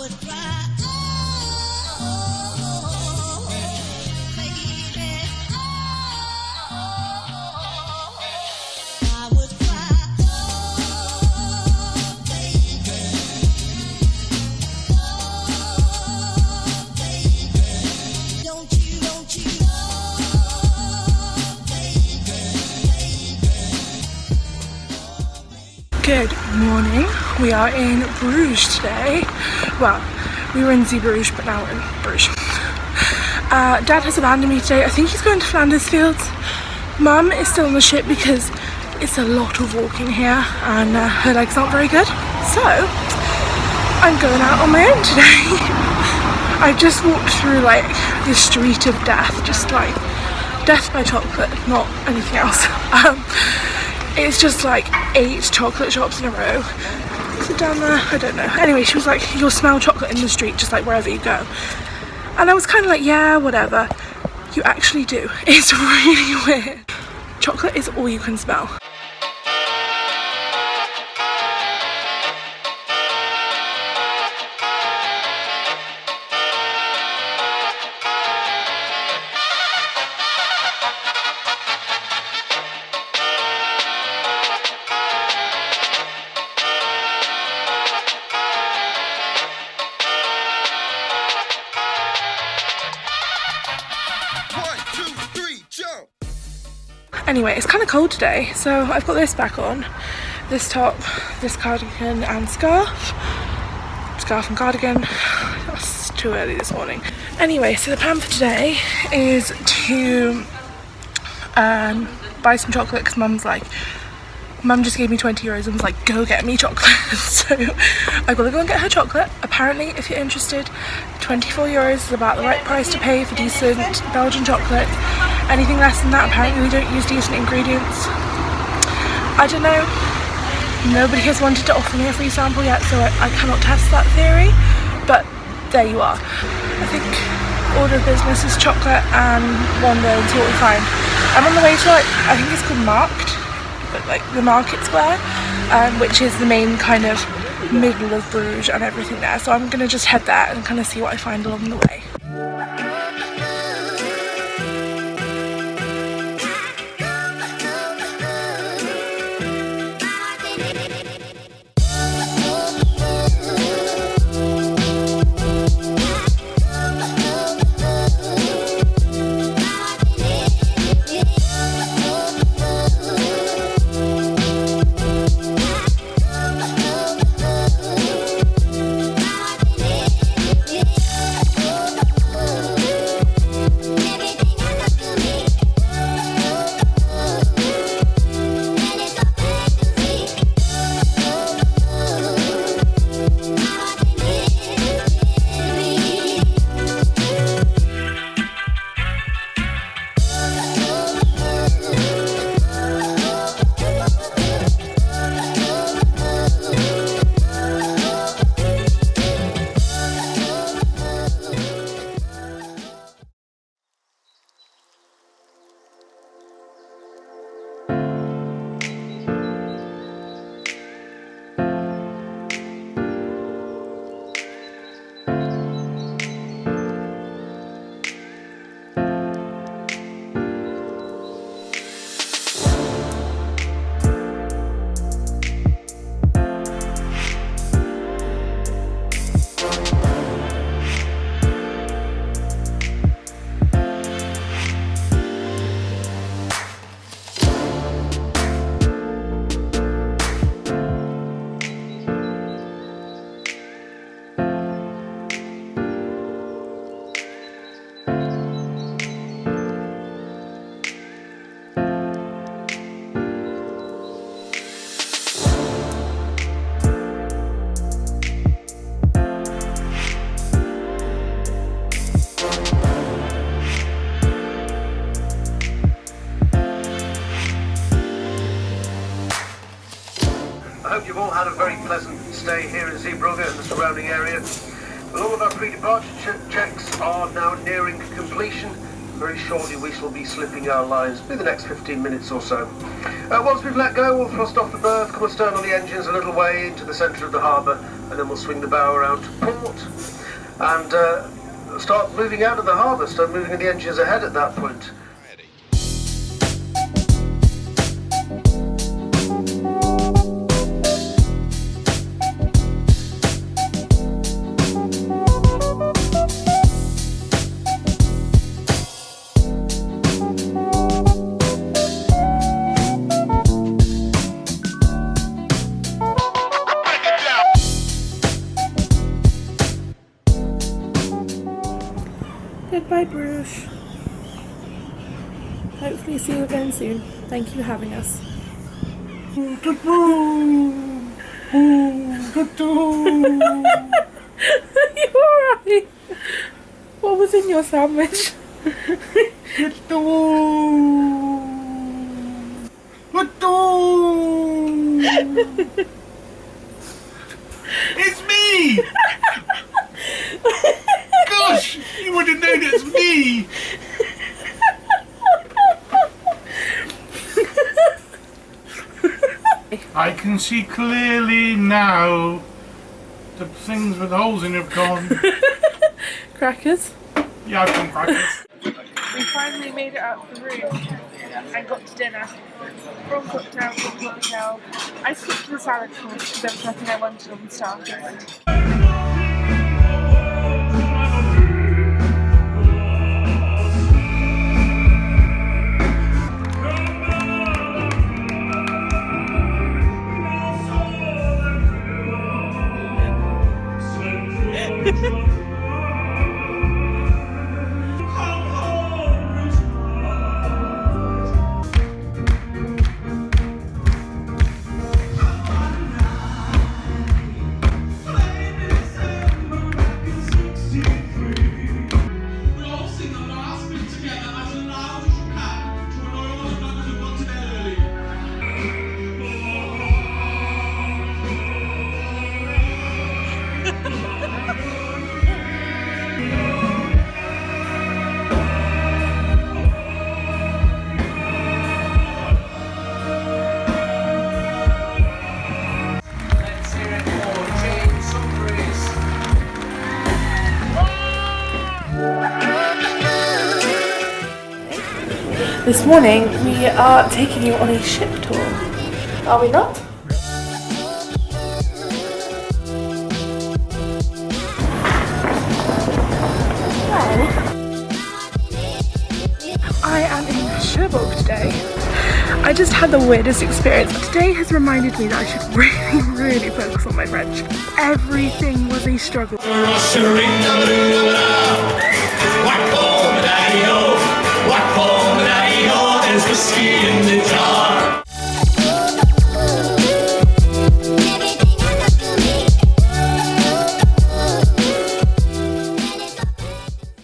Good morning. We are in Bruges today. Well, we were in Bruges, but now we're in Bruges. Dad has abandoned me today. I think he's going to Flanders Fields. Mum is still on the ship because it's a lot of walking here and her legs aren't very good. So, I'm going out on my own today. I just walked through like the street of death, just like death by chocolate, not anything else. It's just like 8 chocolate shops in a row. Is it down there? I don't know. Anyway, she was like, you'll smell chocolate in the street just like wherever you go. And I was kind of like, yeah, whatever. You actually do. It's really weird. Chocolate is all you can smell. Anyway, it's kind of cold today, so I've got this back on, this top, this cardigan and scarf and cardigan. That's too early this morning. Anyway, so the plan for today is to buy some chocolate because Mum just gave me 20 euros and was like, go get me chocolate. So I've got to go and get her chocolate. Apparently, if you're interested, 24 euros is about the right price to pay for decent Belgian chocolate. Anything less than that, apparently we don't use decent ingredients. I don't know. Nobody has wanted to offer me a free sample yet, so I cannot test that theory. But there you are. I think order of business is chocolate and wander and see what we find. I'm on the way to I think it's called Markt, but like the market square, which is the main kind of middle of Bruges and everything there. So I'm gonna just head there and kind of see what I find along the way. I hope you've all had a very pleasant stay here in Bruges and the surrounding area. Well, all of our pre-departure checks are now nearing completion. Very shortly we shall be slipping our lines, maybe the next 15 minutes or so. Once we've let go, we'll thrust off the berth, come astern on the engines a little way into the centre of the harbour, and then we'll swing the bow around to port and start moving out of the harbour, start moving the engines ahead at that point. Goodbye, Bruges. Hopefully see you again soon. Thank you for having us. Are you alright? What was in your sandwich? It's me! Gosh, you would have known it's me! I can see clearly now. The things with holes in have gone. Crackers? Yeah, I've done crackers. We finally made it out of the room and got to dinner. Prawn cocktail, prawn cocktail. I skipped the salad course because there was nothing I wanted on the starters. This morning we are taking you on a ship tour, are we not? Well, I am in Cherbourg today. I just had the weirdest experience. Today has reminded me that I should really focus on my French. Everything was a struggle. There's whiskey